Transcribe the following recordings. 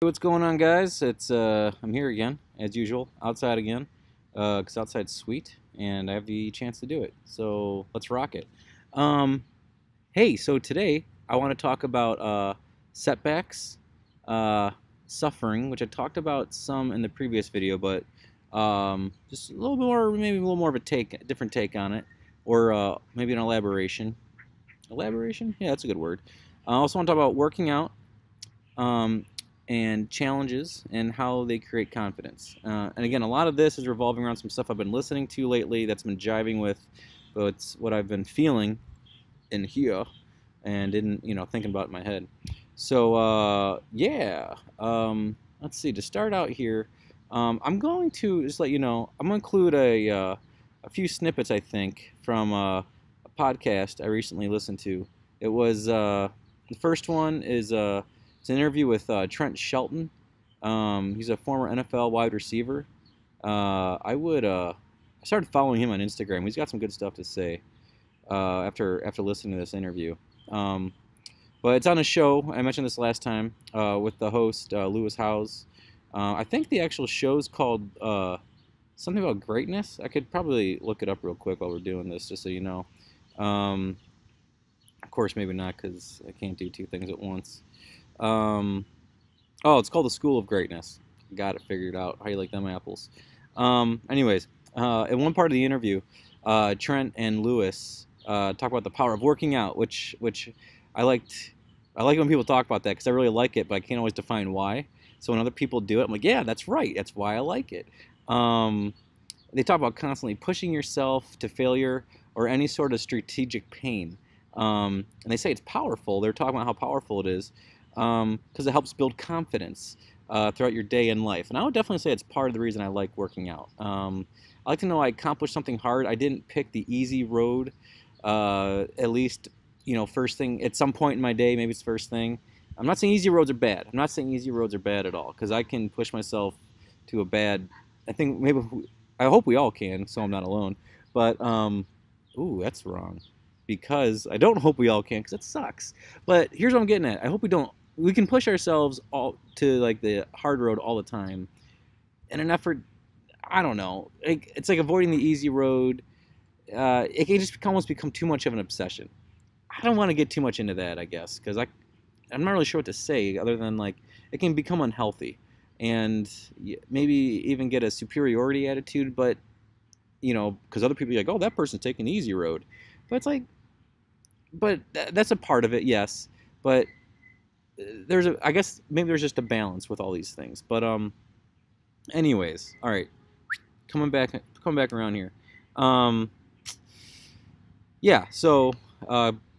What's going on, guys? I'm here again, as usual, outside again, because outside's sweet, and I have the chance to do it. So let's rock it. Um, hey, so today I want to talk about setbacks, uh, suffering, which I talked about some in the previous video, but just a little more, maybe a little more of a different take on it, or maybe an elaboration. Elaboration? Yeah, that's a good word. I also want to talk about working out. Um, and challenges and how they create confidence. And again, a lot of this is revolving around some stuff I've been listening to lately that's been jiving with what I've been feeling in here and thinking about in my head. So yeah, let's see. To start out here, I'm going to just let you know. I'm going to include a few snippets, I think, from a podcast I recently listened to. It was the first one is it's an interview with Trent Shelton. He's a former NFL wide receiver. I started following him on Instagram. He's got some good stuff to say after listening to this interview. Um, but it's on a show. I mentioned this last time with the host Lewis Howes. I think the actual show's called something about greatness. I could probably look it up real quick while we're doing this, just so you know. Of course, maybe not, because I can't do two things at once. Oh, it's called the School of Greatness. Got it figured out. How you like them apples? Anyways, in one part of the interview, Trent and Lewis talk about the power of working out, which I liked. I like when people talk about that because I really like it, but I can't always define why. So when other people do it, I'm like, yeah, that's right. That's why I like it. They talk about constantly pushing yourself to failure or any sort of strategic pain. And they say it's powerful. They're talking about how powerful it is because it helps build confidence throughout your day and life. And I would definitely say it's part of the reason I like working out. I like to know I accomplished something hard. I didn't pick the easy road, at least, first thing at some point in my day, maybe it's first thing. I'm not saying easy roads are bad. I'm not saying easy roads are bad at all, because I can push myself to a bad, I think maybe, I hope we all can, so I'm not alone. But, ooh, that's wrong. Because I don't hope we all can, because it sucks. But here's what I'm getting at. I hope we can push ourselves all to like the hard road all the time in an effort. I don't know. It's like avoiding the easy road. It can just almost become too much of an obsession. I don't want to get too much into that, I guess, because I'm not really sure what to say other than like it can become unhealthy and maybe even get a superiority attitude. But because other people are like, oh, that person's taking the easy road. But it's like, that's a part of it, yes. But I guess maybe there's just a balance with all these things. But anyways, all right, coming back around here. Um, yeah, so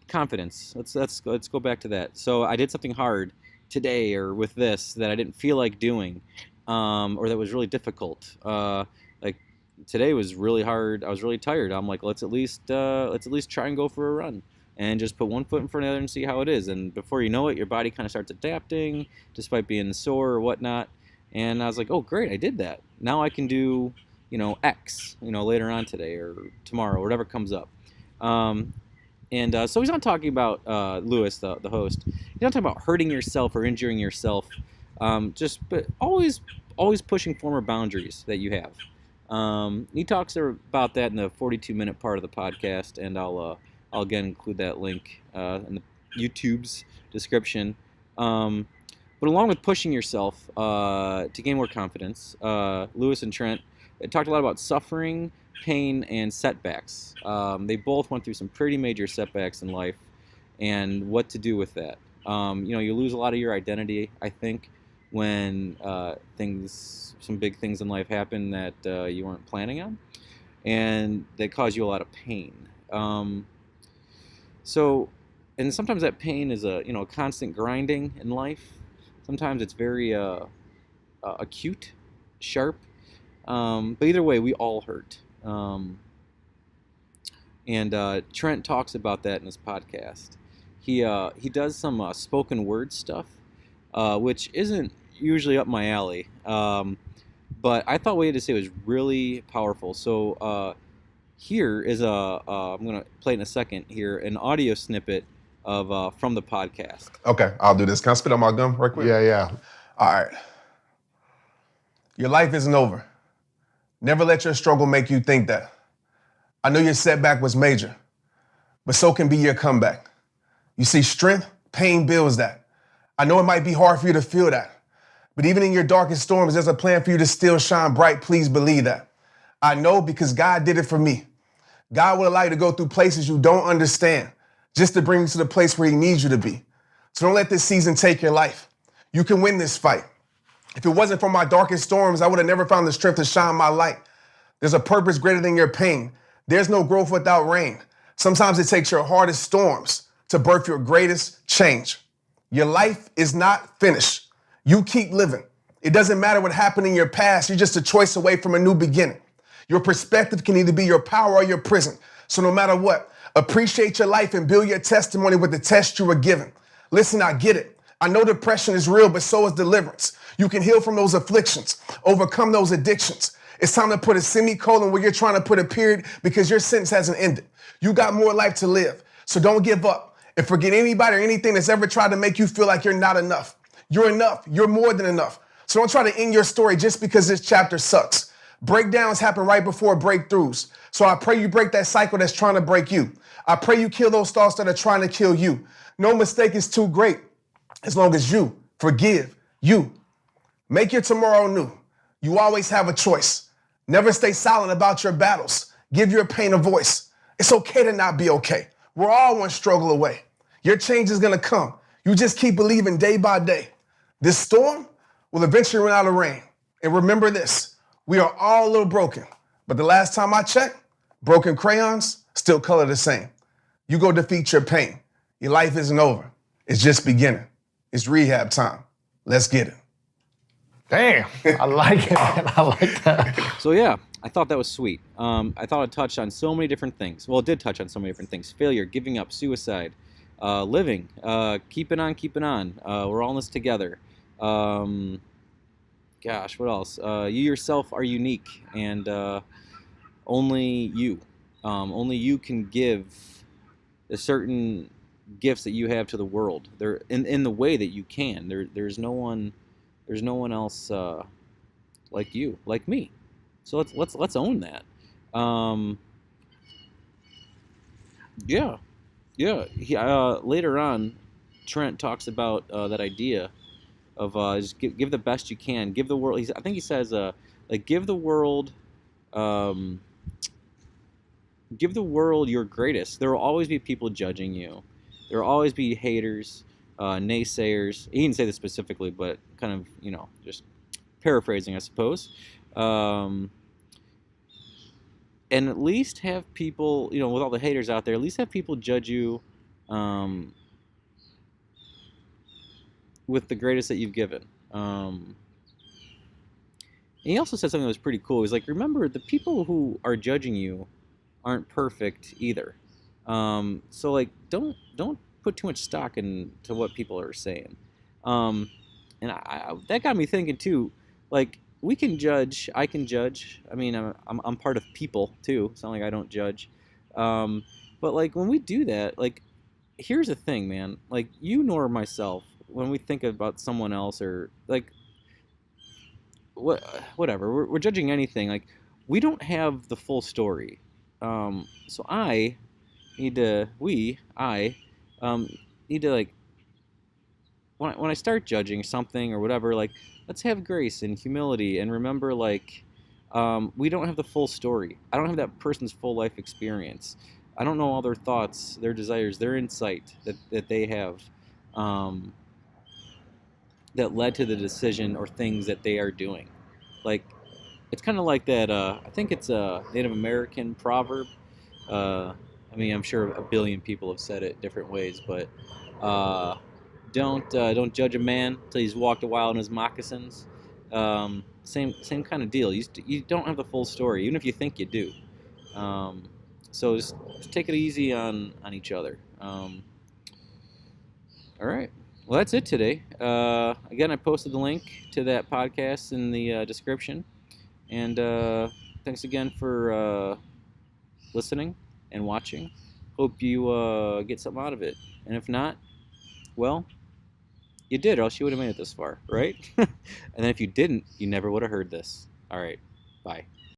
confidence. Let's go back to that. So I did something hard today or with this that I didn't feel like doing, or that was really difficult. Like today was really hard. I was really tired. I'm like, let's at least try and go for a run and just put one foot in front of the other and see how it is. And before you know it, your body kind of starts adapting despite being sore or whatnot. And I was like, oh, great, I did that. Now I can do, X, later on today or tomorrow, or whatever comes up. So he's not talking about Lewis, the host. He's not talking about hurting yourself or injuring yourself. But always pushing former boundaries that you have. He talks about that in the 42-minute part of the podcast, and I'll again include that link in the YouTube's description. But along with pushing yourself to gain more confidence, Lewis and Trent talked a lot about suffering, pain, and setbacks. They both went through some pretty major setbacks in life and what to do with that. You lose a lot of your identity, I think, when some big things in life happen that you weren't planning on, and they cause you a lot of pain. And sometimes that pain is a constant grinding in life. Sometimes it's very acute, sharp. But either way, we all hurt. And Trent talks about that in his podcast. He does some spoken word stuff, which isn't usually up my alley. But I thought what he had to say was really powerful. So here is I'm going to play in a second here, an audio snippet of from the podcast. Okay, I'll do this. Can I spit on my gum right quick? Yeah. All right. Your life isn't over. Never let your struggle make you think that. I know your setback was major, but so can be your comeback. You see, strength, pain builds that. I know it might be hard for you to feel that, but even in your darkest storms, there's a plan for you to still shine bright. Please believe that. I know because God did it for me. God will allow you to go through places you don't understand just to bring you to the place where he needs you to be. So don't let this season take your life. You can win this fight. If it wasn't for my darkest storms, I would have never found the strength to shine my light. There's a purpose greater than your pain. There's no growth without rain. Sometimes it takes your hardest storms to birth your greatest change. Your life is not finished. You keep living. It doesn't matter what happened in your past. You're just a choice away from a new beginning. Your perspective can either be your power or your prison. So no matter what, appreciate your life and build your testimony with the test you were given. Listen, I get it. I know depression is real, but so is deliverance. You can heal from those afflictions, overcome those addictions. It's time to put a semicolon where you're trying to put a period because your sentence hasn't ended. You got more life to live, so don't give up and forget anybody or anything that's ever tried to make you feel like you're not enough. You're enough. You're more than enough. So don't try to end your story just because this chapter sucks. Breakdowns happen right before breakthroughs. So I pray you break that cycle that's trying to break you. I pray you kill those thoughts that are trying to kill you. No mistake is too great as long as you forgive you. Make your tomorrow new. You always have a choice. Never stay silent about your battles. Give your pain a voice. It's okay to not be okay. We're all one struggle away. Your change is gonna come. You just keep believing day by day. This storm will eventually run out of rain. And remember this, we are all a little broken, but the last time I checked, broken crayons still color the same. You go defeat your pain. Your life isn't over. It's just beginning. It's rehab time. Let's get it. Damn, I like it, man. I like that. So yeah, I thought that was sweet. I thought it touched on so many different things. Well, it did touch on so many different things. Failure, giving up, suicide, living, keeping on. We're all in this together. Gosh, what else? You yourself are unique, and only you can give a certain gifts that you have to the world. They're in the way that you can. There's no one else like you, like me. So let's own that. Later on, Trent talks about that idea of just give the best you can. Give the world. I think he says give the world. Give the world your greatest. There will always be people judging you. There will always be haters, naysayers. He didn't say this specifically, but kind of, just paraphrasing, I suppose. And at least have people, with all the haters out there, at least have people judge you with the greatest that you've given. And he also said something that was pretty cool. He's like, remember, the people who are judging you aren't perfect either. So like, don't put too much stock into what people are saying. And I that got me thinking too. Like, we can judge. I can judge. I mean, I'm part of people too. It's not like I don't judge. But like, when we do that, like, here's the thing, man. Like, you nor myself, when we think about someone else or like whatever, we're judging anything. Like, we don't have the full story. So I need to like, when I start judging something or whatever, like, let's have grace and humility and remember, like, we don't have the full story. I don't have that person's full life experience. I don't know all their thoughts, their desires, their insight that they have that led to the decision or things that they are doing. Like, it's kind of like that, I think it's a Native American proverb. I mean, I'm sure a billion people have said it different ways, but don't judge a man till he's walked a while in his moccasins. Same kind of deal. You don't have the full story, even if you think you do. So just take it easy on each other. All right. Well, that's it today. Again, I posted the link to that podcast in the description. And thanks again for listening and watching. Hope you get something out of it. And if not, well, You did, or else you would have made it this far, right? And then if you didn't, you never would have heard this. All right, bye.